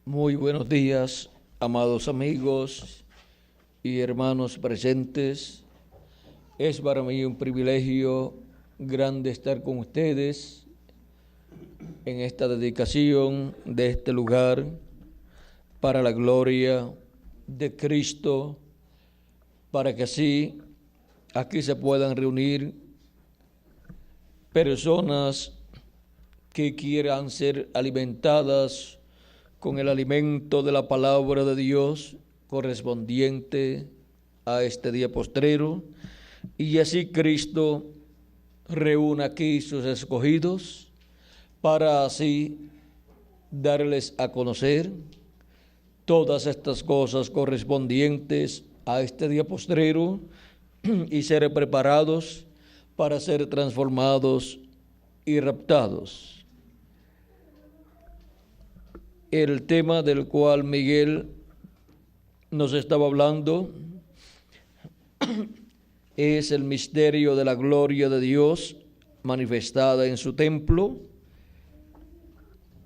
Muy buenos días, amados amigos y hermanos presentes. Es para mí un privilegio grande estar con ustedes en esta dedicación de este lugar para la gloria de Cristo, para que así aquí se puedan reunir personas que quieran ser alimentadas con el alimento de la palabra de Dios correspondiente a este día postrero, y así Cristo reúna aquí sus escogidos para así darles a conocer todas estas cosas correspondientes a este día postrero y ser preparados para ser transformados y raptados. El tema del cual Miguel nos estaba hablando es el misterio de la gloria de Dios manifestada en su templo.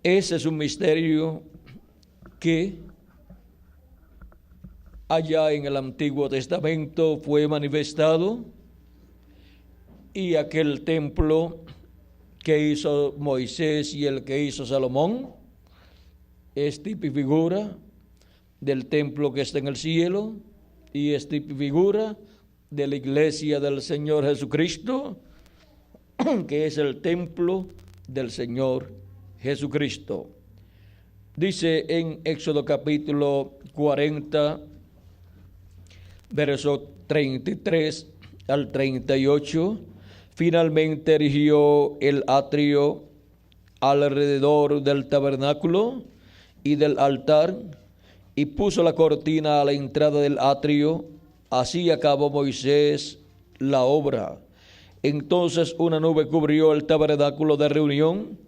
Ese es un misterio que allá en el Antiguo Testamento fue manifestado, y aquel templo que hizo Moisés y el que hizo Salomón es tipo y figura del templo que está en el cielo, y es tipo y figura de la iglesia del Señor Jesucristo, que es el templo del Señor Jesucristo. Dice en Éxodo capítulo 40, verso 33 al 38, finalmente erigió el atrio alrededor del tabernáculo y del altar, y puso la cortina a la entrada del atrio. Así acabó Moisés la obra. Entonces una nube cubrió el tabernáculo de reunión,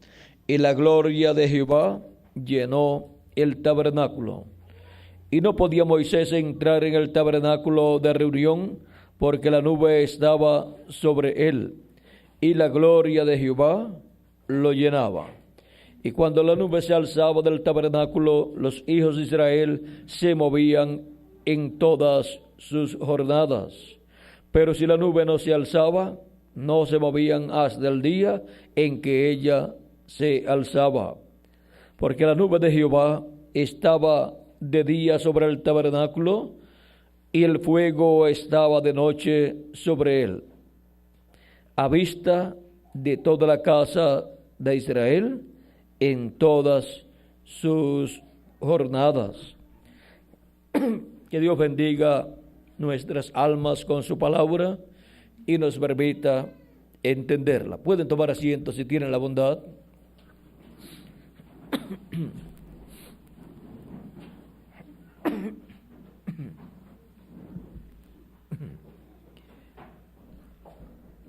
y la gloria de Jehová llenó el tabernáculo. Y no podía Moisés entrar en el tabernáculo de reunión, porque la nube estaba sobre él, y la gloria de Jehová lo llenaba. Y cuando la nube se alzaba del tabernáculo, los hijos de Israel se movían en todas sus jornadas. Pero si la nube no se alzaba, no se movían hasta el día en que ella se alzaba. Porque la nube de Jehová estaba de día sobre el tabernáculo, y el fuego estaba de noche sobre él, a vista de toda la casa de Israel en todas sus jornadas. Que Dios bendiga nuestras almas con su palabra y nos permita entenderla. Pueden tomar asiento si tienen la bondad.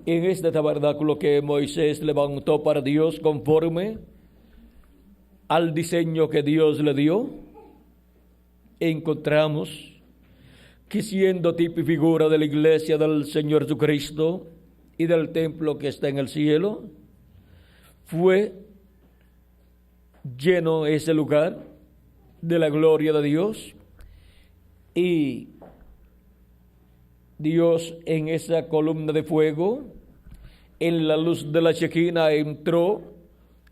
En este tabernáculo que Moisés levantó para Dios conforme al diseño que Dios le dio, encontramos que, siendo tipo y figura de la iglesia del Señor Jesucristo y del templo que está en el cielo, fue lleno ese lugar de la gloria de Dios, y Dios en esa columna de fuego, en la luz de la Shekinah, entró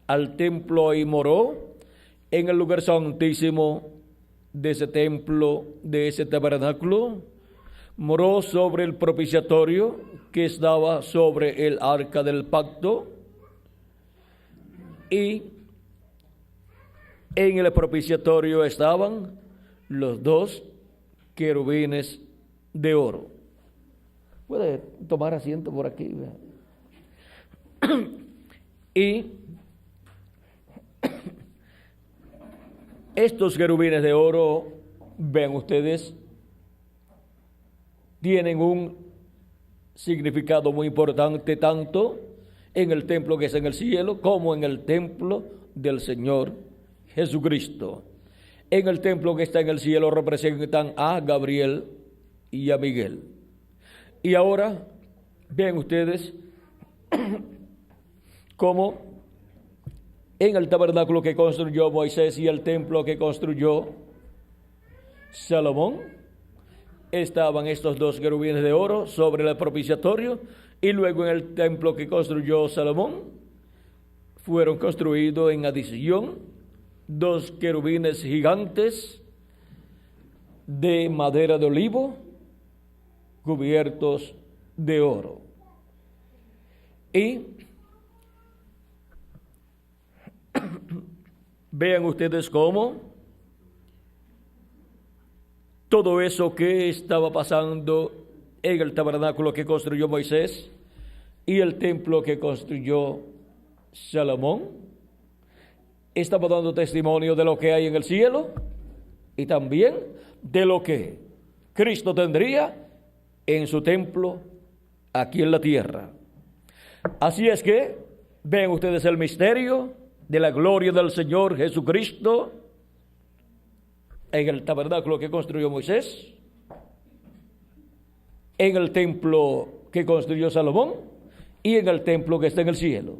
al templo y moró en el lugar santísimo de ese templo, de ese tabernáculo. Moró sobre el propiciatorio que estaba sobre el arca del pacto, y en el propiciatorio estaban los dos querubines de oro. Puede tomar asiento por aquí. Y estos querubines de oro, ven ustedes, tienen un significado muy importante, tanto en el templo que está en el cielo como en el templo del Señor Jesucristo. En el templo que está en el cielo representan a Gabriel y a Miguel. Y ahora ven ustedes cómo En el tabernáculo que construyó Moisés y el templo que construyó Salomón, estaban estos dos querubines de oro sobre el propiciatorio, y luego en el templo que construyó Salomón fueron construidos en adición dos querubines gigantes de madera de olivo cubiertos de oro. Y vean ustedes cómo todo eso que estaba pasando en el tabernáculo que construyó Moisés y el templo que construyó Salomón estaba dando testimonio de lo que hay en el cielo y también de lo que Cristo tendría en su templo aquí en la tierra. Así es que ven ustedes el misterio de la gloria del Señor Jesucristo en el tabernáculo que construyó Moisés, en el templo que construyó Salomón y en el templo que está en el cielo.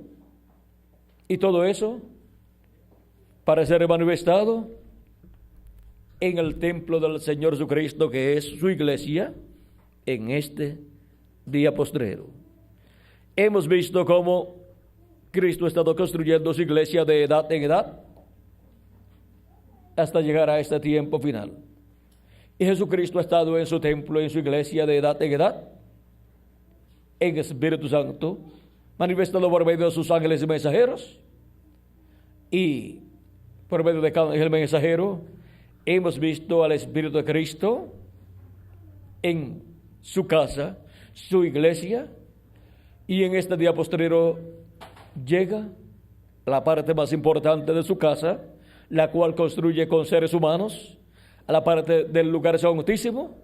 Y todo eso para ser manifestado en el templo del Señor Jesucristo, que es su iglesia, en este día postrero. Hemos visto cómo Cristo ha estado construyendo su iglesia de edad en edad hasta llegar a este tiempo final. Y Jesucristo ha estado en su templo, en su iglesia de edad en edad, en Espíritu Santo, manifestado por medio de sus ángeles y mensajeros, y por medio de cada ángel mensajero hemos visto al Espíritu de Cristo en su casa, su iglesia, y en este día postrero llega la parte más importante de su casa, la cual construye con seres humanos, a la parte del lugar santísimo,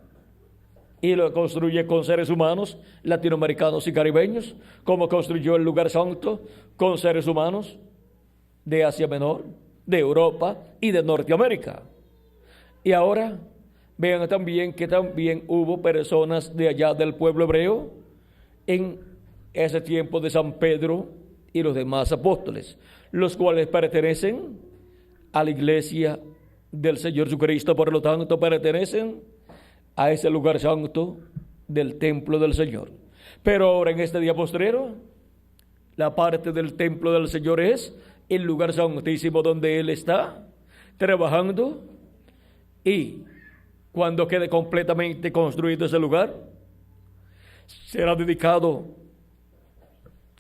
y lo construye con seres humanos latinoamericanos y caribeños, como construyó el lugar santo con seres humanos de Asia Menor, de Europa y de Norteamérica. Y ahora vean también que también hubo personas de allá del pueblo hebreo en ese tiempo de San Pedro y los demás apóstoles, los cuales pertenecen a la iglesia del Señor Jesucristo, por lo tanto pertenecen a ese lugar santo del templo del Señor. Pero ahora en este día postrero, la parte del templo del Señor es el lugar santísimo donde Él está trabajando, y cuando quede completamente construido ese lugar, será dedicado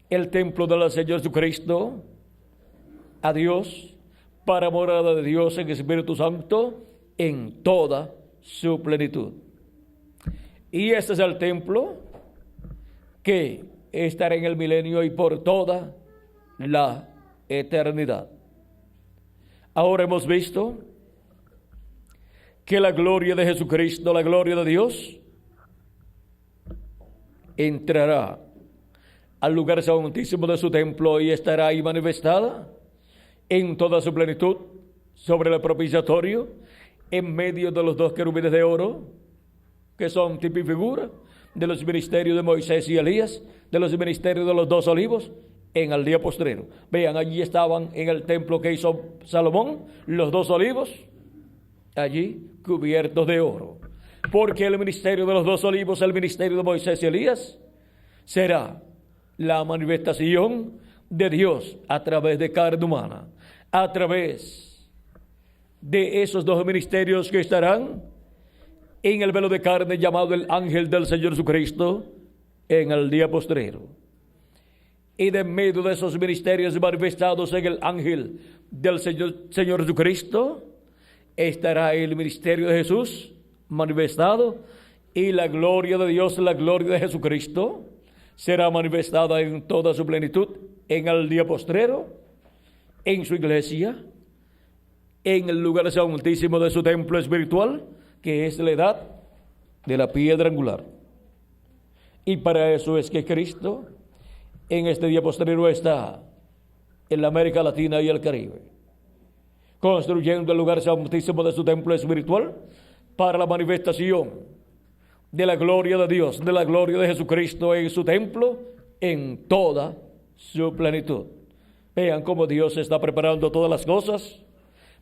el templo del Señor Jesucristo a Dios, para morada de Dios en Espíritu Santo en toda su plenitud. Y este es el templo que estará en el milenio y por toda la eternidad. Ahora hemos visto que la gloria de Jesucristo, la gloria de Dios, entrará al lugar santísimo de su templo y estará ahí manifestada en toda su plenitud sobre el propiciatorio, en medio de los dos querubines de oro, que son tipo y figura de los ministerios de Moisés y Elías, de los ministerios de los dos olivos, en el día postrero. Vean, allí estaban en el templo que hizo Salomón, los dos olivos, allí cubiertos de oro. Porque el ministerio de los dos olivos, el ministerio de Moisés y Elías, será la manifestación de Dios a través de carne humana, a través de esos dos ministerios que estarán en el velo de carne llamado el ángel del Señor Jesucristo en el día postrero. Y de medio de esos ministerios manifestados en el ángel del Señor Jesucristo estará el ministerio de Jesús manifestado, y la gloria de Dios, la gloria de Jesucristo será manifestada en toda su plenitud en el día postrero, en su iglesia, en el lugar santísimo de su templo espiritual, que es la edad de la piedra angular. Y para eso es que Cristo en este día postrero está en la América Latina y el Caribe, construyendo el lugar santísimo de su templo espiritual para la manifestación de la gloria de Dios, de la gloria de Jesucristo en su templo en toda su plenitud. Vean cómo Dios está preparando todas las cosas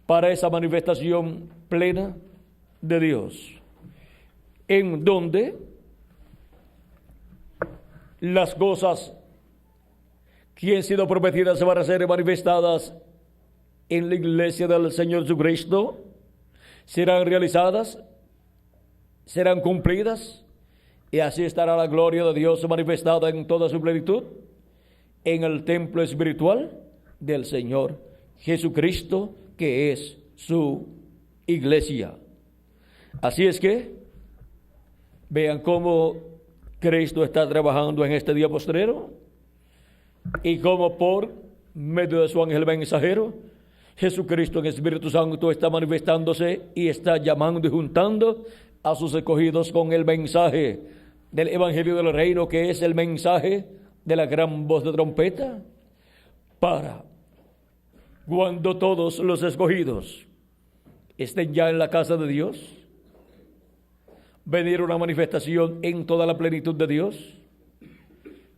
para esa manifestación plena de Dios, en donde las cosas que han sido prometidas van a ser manifestadas en la iglesia del Señor Jesucristo, serán realizadas, serán cumplidas, y así estará la gloria de Dios manifestada en toda su plenitud en el templo espiritual del Señor Jesucristo, que es su iglesia. Así es que vean cómo Cristo está trabajando en este día postrero y cómo por medio de su ángel mensajero Jesucristo en Espíritu Santo está manifestándose y está llamando y juntando a sus escogidos con el mensaje del Evangelio del Reino, que es el mensaje de la gran voz de trompeta, para cuando todos los escogidos estén ya en la casa de Dios, venir una manifestación en toda la plenitud de Dios.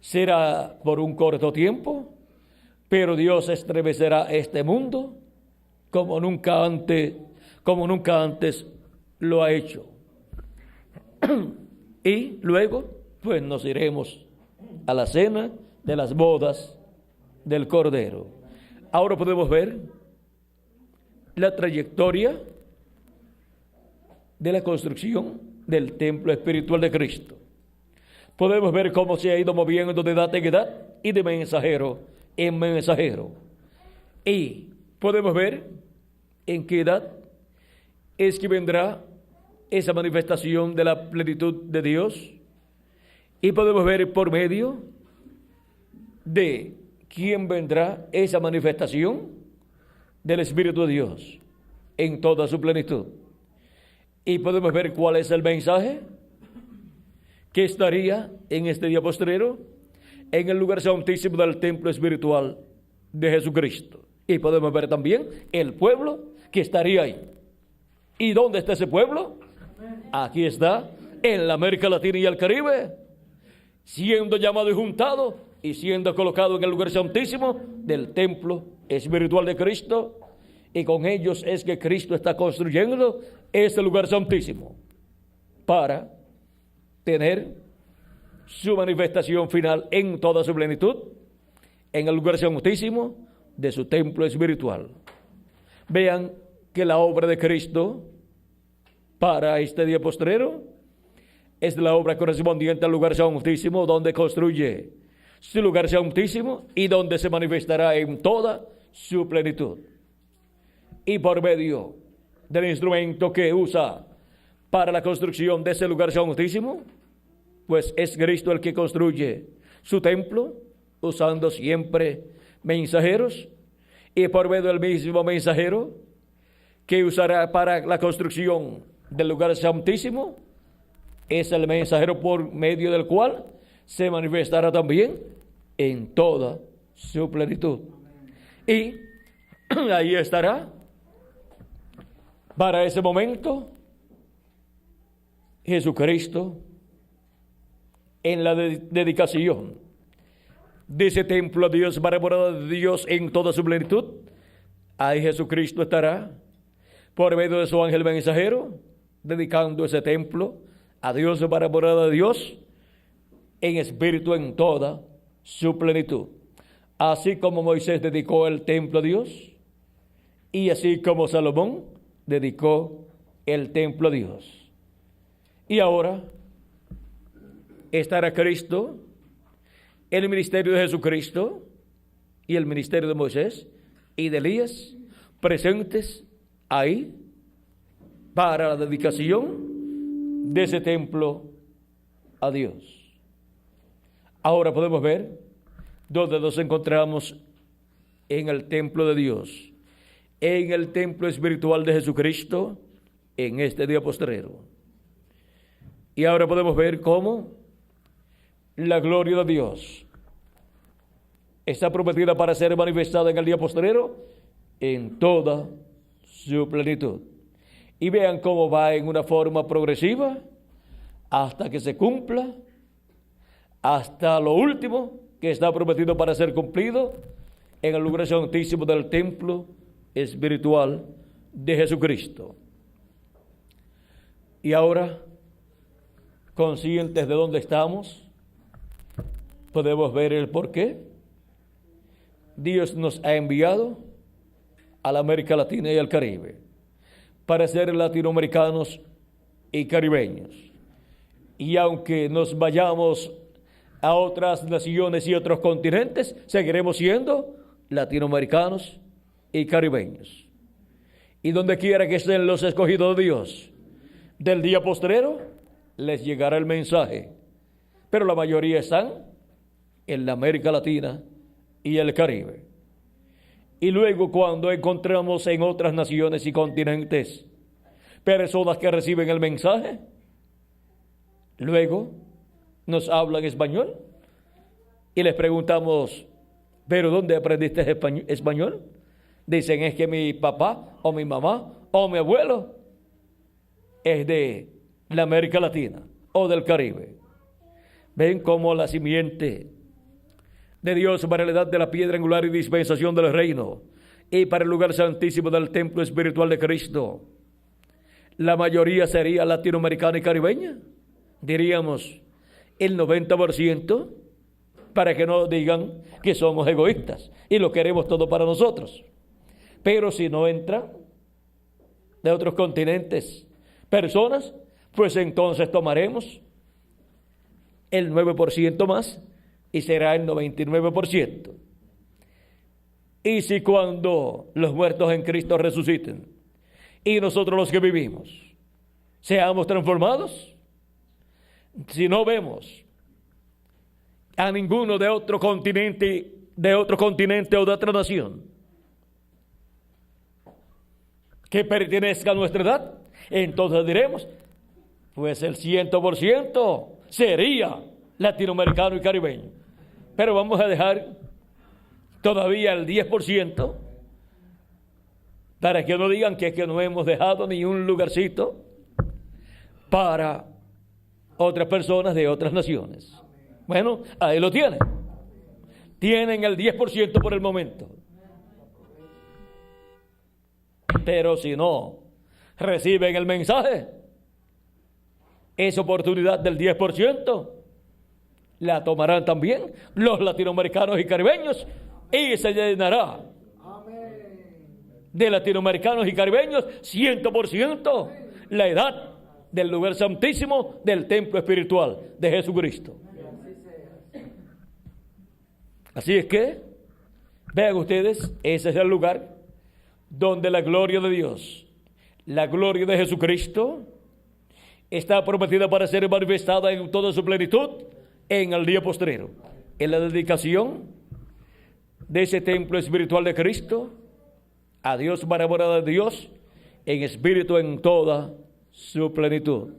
Será por un corto tiempo, pero Dios estremecerá este mundo como nunca antes lo ha hecho. Y luego, pues nos iremos a la cena de las bodas del Cordero. Ahora podemos ver la trayectoria de la construcción del templo espiritual de Cristo. Podemos ver cómo se ha ido moviendo de edad en edad y de mensajero en mensajero. Y podemos ver en qué edad es que vendrá esa manifestación de la plenitud de Dios. Y podemos ver por medio de quién vendrá esa manifestación del Espíritu de Dios en toda su plenitud. Y podemos ver cuál es el mensaje que estaría en este día postrero en el lugar santísimo del templo espiritual de Jesucristo. Y podemos ver también el pueblo que estaría ahí. ¿Y dónde está ese pueblo? Aquí está, en la América Latina y el Caribe, siendo llamado y juntado y siendo colocado en el lugar santísimo del templo espiritual de Cristo. Y con ellos es que Cristo está construyendo este lugar santísimo para tener su manifestación final en toda su plenitud en el lugar santísimo de su templo espiritual. Vean que la obra de Cristo para este día postrero es la obra correspondiente al lugar santísimo, donde construye su lugar santísimo y donde se manifestará en toda su plenitud. Y por medio del instrumento que usa para la construcción de ese lugar santísimo, pues es Cristo el que construye su templo, usando siempre mensajeros, y por medio del mismo mensajero que usará para la construcción del lugar santísimo, es el mensajero por medio del cual se manifestará también en toda su plenitud. Y ahí estará para ese momento Jesucristo en la dedicación de ese templo a Dios, para morada de Dios en toda su plenitud. Ahí Jesucristo estará por medio de su ángel mensajero, dedicando ese templo a Dios para morada de Dios en espíritu en toda su plenitud. Así como Moisés dedicó el templo a Dios, y así como Salomón dedicó el templo a Dios. Y ahora estará Cristo, el ministerio de Jesucristo y el ministerio de Moisés y de Elías presentes ahí para la dedicación de ese templo a Dios. Ahora podemos ver dónde nos encontramos en el templo de Dios, en el templo espiritual de Jesucristo, en este día postrero. Y ahora podemos ver cómo la gloria de Dios está prometida para ser manifestada en el día postrero en toda su plenitud. Y vean cómo va en una forma progresiva hasta que se cumpla, hasta lo último que está prometido para ser cumplido en el lugar santísimo del templo espiritual de Jesucristo. Y ahora, conscientes de dónde estamos, podemos ver el por qué Dios nos ha enviado a la América Latina y al Caribe para ser latinoamericanos y caribeños. Y aunque nos vayamos a otras naciones y otros continentes, seguiremos siendo latinoamericanos y caribeños. Y donde quiera que estén los escogidos de Dios, del día postrero les llegará el mensaje, pero la mayoría están en la América Latina y el Caribe. Y luego, cuando encontramos en otras naciones y continentes personas que reciben el mensaje, luego nos hablan español y les preguntamos, ¿pero dónde aprendiste español? Dicen, es que mi papá o mi mamá o mi abuelo es de la América Latina o del Caribe. Ven cómo la simiente de Dios para la edad de la piedra angular y dispensación del reino y para el lugar santísimo del templo espiritual de Cristo, la mayoría sería latinoamericana y caribeña. Diríamos el 90%, para que no digan que somos egoístas y lo queremos todo para nosotros. Pero si no entran de otros continentes personas, pues entonces tomaremos el 9% más y será el 99%. Y si cuando los muertos en Cristo resuciten y nosotros los que vivimos seamos transformados, si no vemos a ninguno de otro continente o de otra nación que pertenezca a nuestra edad, entonces diremos, pues el 100% sería latinoamericano y caribeño. Pero vamos a dejar todavía el 10% para que no digan que es que no hemos dejado ni un lugarcito para otras personas de otras naciones. Bueno, ahí lo tienen. Tienen el 10% por el momento. Pero si no reciben el mensaje, esa oportunidad del 10% la tomarán también los latinoamericanos y caribeños y se llenará de latinoamericanos y caribeños 100% la edad del lugar santísimo del templo espiritual de Jesucristo. Así es que, vean ustedes, ese es el lugar donde la gloria de Dios, la gloria de Jesucristo, está prometida para ser manifestada en toda su plenitud en el día postrero, en la dedicación de ese templo espiritual de Cristo a Dios para morada de Dios en espíritu en toda su plenitud,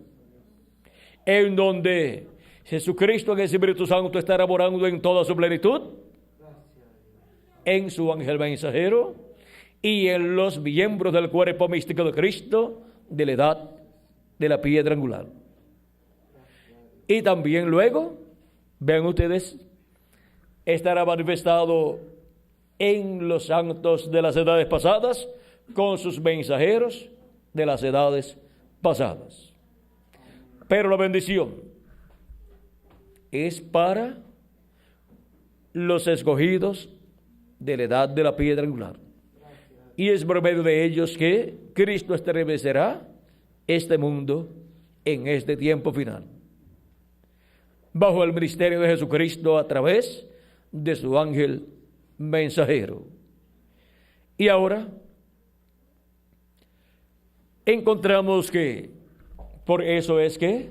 en donde Jesucristo en el Espíritu Santo estará morando en toda su plenitud, en su ángel mensajero y en los miembros del cuerpo místico de Cristo de la edad de la piedra angular. Y también luego, vean ustedes, estará manifestado en los santos de las edades pasadas con sus mensajeros de las edades pasadas. Pero la bendición es para los escogidos de la edad de la piedra angular. Y es por medio de ellos que Cristo estremecerá este mundo en este tiempo final, bajo el ministerio de Jesucristo a través de su ángel mensajero. Y ahora encontramos que por eso es que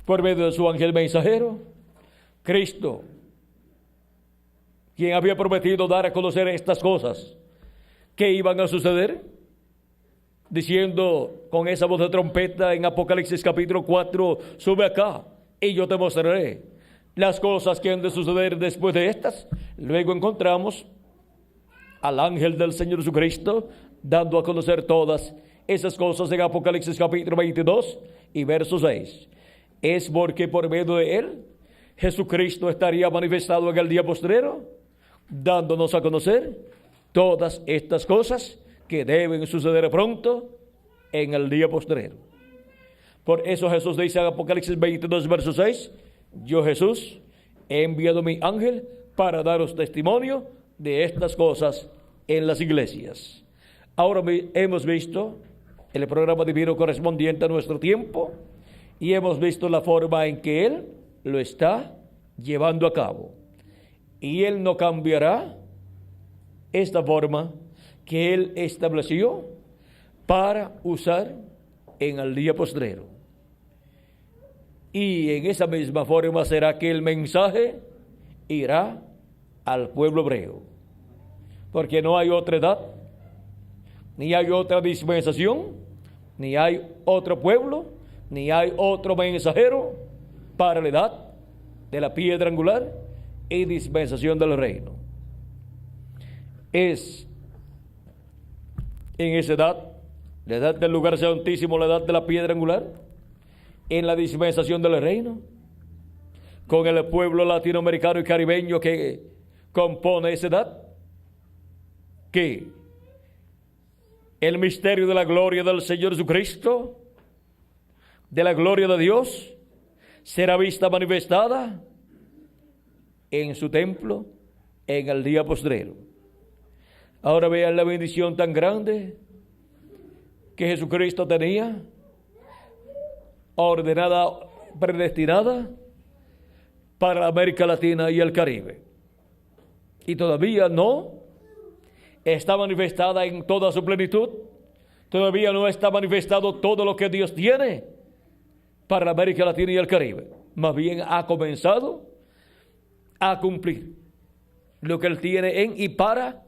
por medio de su ángel mensajero, Cristo, quien había prometido dar a conocer estas cosas que iban a suceder, diciendo con esa voz de trompeta en Apocalipsis capítulo 4, sube acá y yo te mostraré las cosas que han de suceder después de estas. Luego encontramos al ángel del Señor Jesucristo dando a conocer todas esas cosas en Apocalipsis capítulo 22 y verso 6. Es porque por medio de él Jesucristo estaría manifestado en el día postrero dándonos a conocer todas estas cosas que deben suceder pronto en el día postrero. Por eso Jesús dice en Apocalipsis 22, verso 6, yo Jesús he enviado mi ángel para daros testimonio de estas cosas en las iglesias. Ahora hemos visto el programa divino correspondiente a nuestro tiempo y hemos visto la forma en que Él lo está llevando a cabo. Y Él no cambiará esta forma que Él estableció para usar en el día postrero. Y en esa misma forma será que el mensaje irá al pueblo hebreo. Porque no hay otra edad, ni hay otra dispensación, ni hay otro pueblo, ni hay otro mensajero para la edad de la piedra angular y dispensación del reino. Es en esa edad, la edad del lugar santísimo, la edad de la piedra angular, en la dispensación del reino, con el pueblo latinoamericano y caribeño que compone esa edad, que el misterio de la gloria del Señor Jesucristo, de la gloria de Dios, será vista manifestada en su templo en el día postrero. Ahora vean la bendición tan grande que Jesucristo tenía, ordenada, predestinada para la América Latina y el Caribe. Y todavía no está manifestada en toda su plenitud. Todavía no está manifestado todo lo que Dios tiene para la América Latina y el Caribe. Más bien ha comenzado a cumplir lo que Él tiene en y para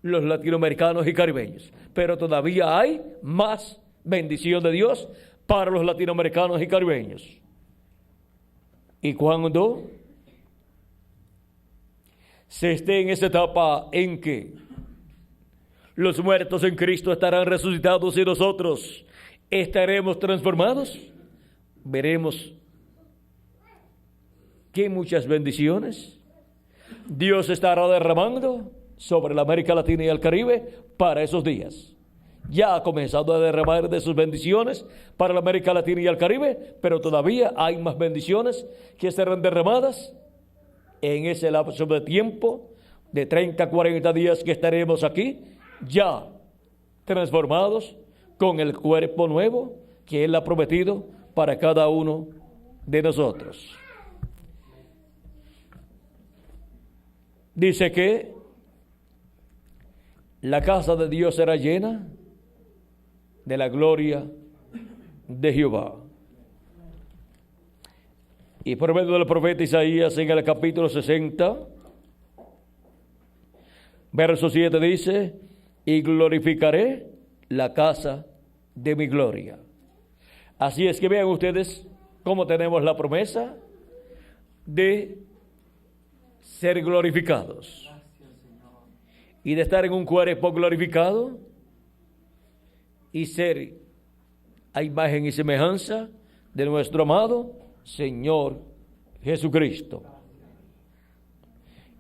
los latinoamericanos y caribeños. Pero todavía hay más bendición de Dios para los latinoamericanos y caribeños. Y cuando se esté en esa etapa en que los muertos en Cristo estarán resucitados y nosotros estaremos transformados, veremos que muchas bendiciones Dios estará derramando sobre la América Latina y el Caribe para esos días. Ya ha comenzado a derramar de sus bendiciones para la América Latina y el Caribe, pero todavía hay más bendiciones que serán derramadas en ese lapso de tiempo de 30 a 40 días que estaremos aquí, ya transformados con el cuerpo nuevo que Él ha prometido para cada uno de nosotros. Dice que la casa de Dios será llena de la gloria de Jehová. Y por medio del profeta Isaías en el capítulo 60, verso 7 dice, y glorificaré la casa de mi gloria. Así es que vean ustedes cómo tenemos la promesa de ser glorificados y de estar en un cuerpo glorificado y ser a imagen y semejanza de nuestro amado Señor Jesucristo.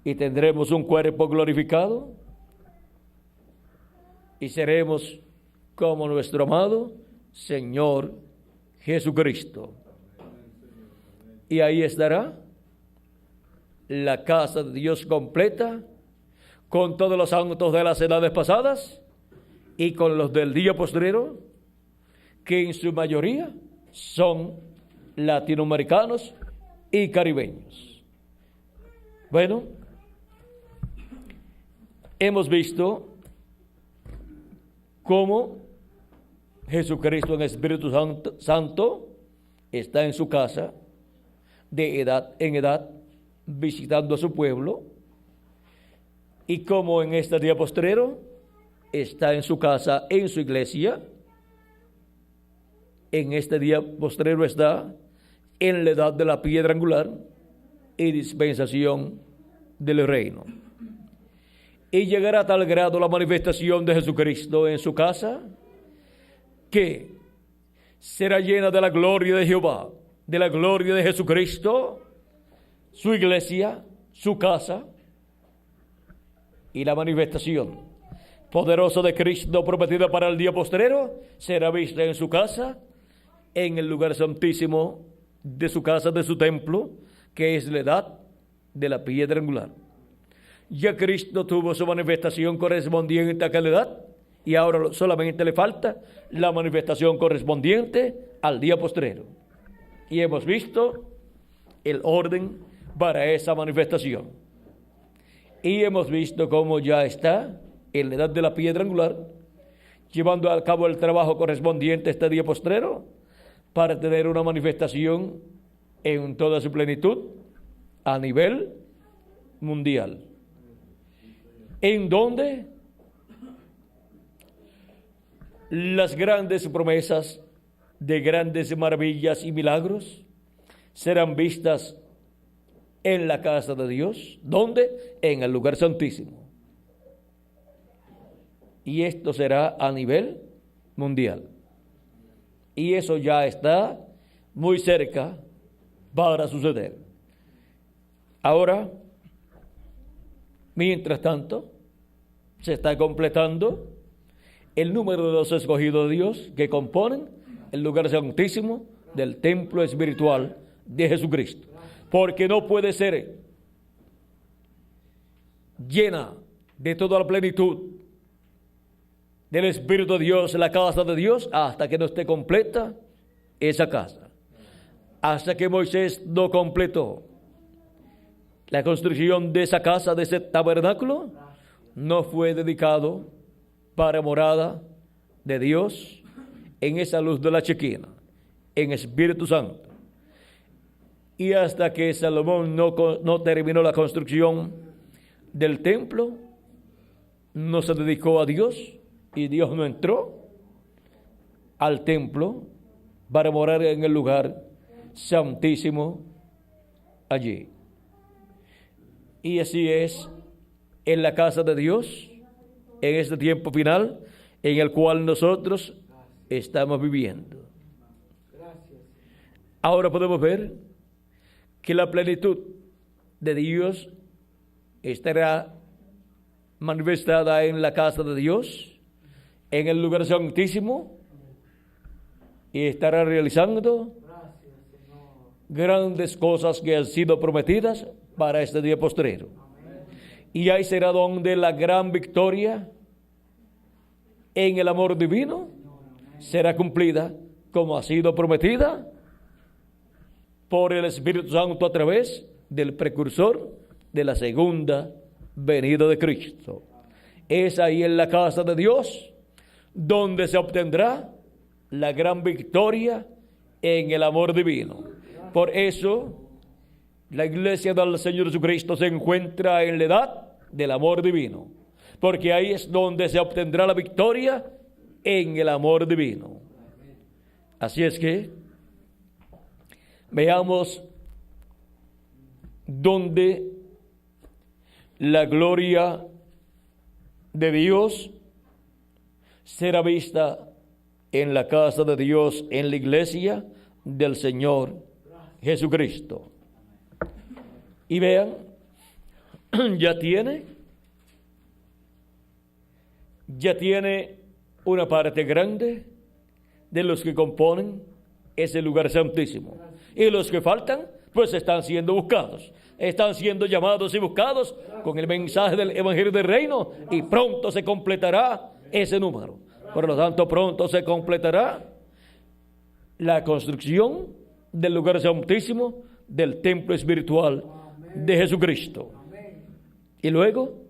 Y tendremos un cuerpo glorificado y seremos como nuestro amado Señor Jesucristo. Y ahí estará la casa de Dios completa, con todos los santos de las edades pasadas y con los del día postrero, que en su mayoría son latinoamericanos y caribeños. Bueno, hemos visto cómo Jesucristo en Espíritu Santo está en su casa de edad en edad visitando a su pueblo, y cómo en este día postrero está en su casa, en su iglesia. En este día postrero está en la edad de la piedra angular y dispensación del reino. Y llegará a tal grado la manifestación de Jesucristo en su casa que será llena de la gloria de Jehová, de la gloria de Jesucristo, su iglesia, su casa, y la manifestación poderosa de Cristo prometida para el día postrero será vista en su casa, en el lugar santísimo de su casa, de su templo, que es la edad de la piedra angular. Ya Cristo tuvo su manifestación correspondiente a aquella edad, y ahora solamente le falta la manifestación correspondiente al día postrero. Y hemos visto el orden para esa manifestación. Y hemos visto cómo ya está en la edad de la piedra angular, llevando a cabo el trabajo correspondiente a este día postrero, para tener una manifestación en toda su plenitud a nivel mundial. En donde las grandes promesas de grandes maravillas y milagros serán vistas en la casa de Dios. ¿Dónde? En el lugar santísimo. Y esto será a nivel mundial. Y eso ya está muy cerca para suceder. Ahora, mientras tanto, se está completando el número de los escogidos de Dios que componen el lugar santísimo del templo espiritual de Jesucristo. Porque no puede ser llena de toda la plenitud del Espíritu de Dios, la casa de Dios, hasta que no esté completa esa casa. Hasta que Moisés no completó la construcción de esa casa, de ese tabernáculo, no fue dedicado para morada de Dios en esa luz de la Shekinah, en Espíritu Santo. Y hasta que Salomón no terminó la construcción del templo, no se dedicó a Dios, y Dios no entró al templo para morar en el lugar santísimo allí. Y así es en la casa de Dios, en este tiempo final en el cual nosotros estamos viviendo. Ahora podemos ver que la plenitud de Dios estará manifestada en la casa de Dios, en el lugar santísimo, y estará realizando grandes cosas que han sido prometidas para este día postrero. Y ahí será donde la gran victoria en el amor divino será cumplida como ha sido prometida por el Espíritu Santo a través del precursor de la segunda venida de Cristo. Es ahí en la casa de Dios donde se obtendrá la gran victoria en el amor divino. Por eso, la iglesia del Señor Jesucristo se encuentra en la edad del amor divino, porque ahí es donde se obtendrá la victoria en el amor divino. Así es que veamos donde la gloria de Dios será vista en la casa de Dios, en la iglesia del Señor Jesucristo. Y vean, ya tiene una parte grande de los que componen ese lugar santísimo. Y los que faltan, pues están siendo buscados. Están siendo llamados y buscados con el mensaje del Evangelio del Reino, y pronto se completará ese número. Por lo tanto, pronto se completará la construcción del lugar santísimo del templo espiritual de Jesucristo. Y luego,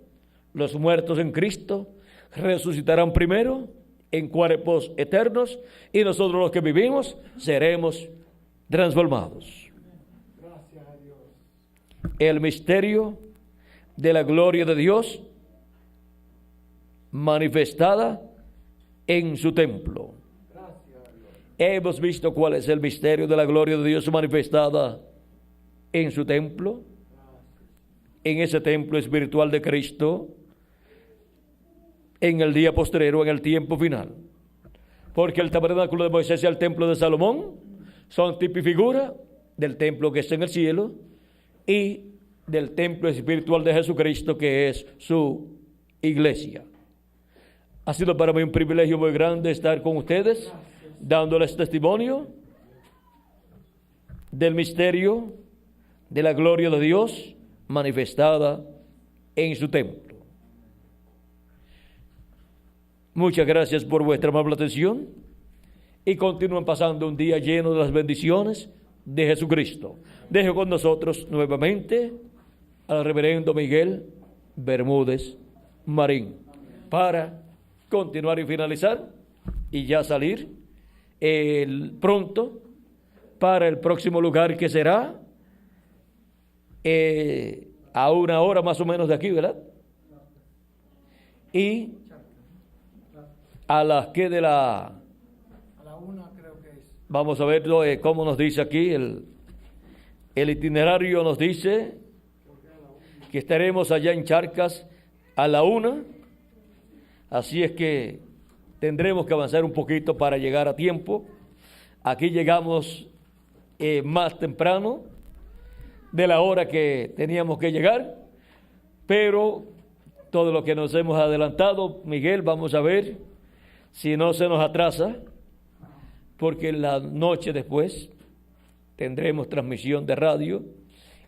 los muertos en Cristo resucitarán primero en cuerpos eternos, y nosotros los que vivimos seremos transformados. El misterio de la gloria de Dios manifestada en su templo. Hemos visto cuál es el misterio de la gloria de Dios manifestada en su templo, en ese templo espiritual de Cristo, en el día postrero, en el tiempo final. Porque el tabernáculo de Moisés y el templo de Salomón son tipo y figura del templo que está en el cielo y del templo espiritual de Jesucristo, que es su iglesia. Ha sido para mí un privilegio muy grande estar con ustedes, dándoles testimonio del misterio de la gloria de Dios manifestada en su templo. Muchas gracias por vuestra amable atención y continúen pasando un día lleno de las bendiciones de Jesucristo. Dejo con nosotros nuevamente al reverendo Miguel Bermúdez Marín para continuar y finalizar y ya salir pronto para el próximo lugar, que será a 1 hora más o menos de aquí, ¿verdad? Y a las que de la... A la 1 creo que es. Vamos a ver cómo nos dice aquí el itinerario. Nos dice que estaremos allá en Charcas a la 1, así es que tendremos que avanzar un poquito para llegar a tiempo. Aquí llegamos más temprano de la hora que teníamos que llegar, pero todo lo que nos hemos adelantado, Miguel, vamos a ver si no se nos atrasa, porque la noche después tendremos transmisión de radio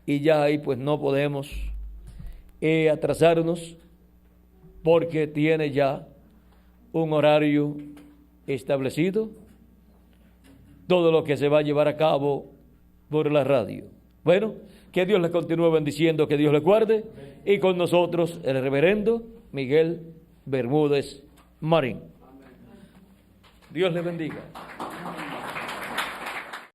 y ya ahí pues no podemos atrasarnos, porque tiene ya un horario establecido todo lo que se va a llevar a cabo por la radio. Bueno, que Dios les continúe bendiciendo, que Dios les guarde, y con nosotros el reverendo Miguel Bermúdez Marín. Dios les bendiga.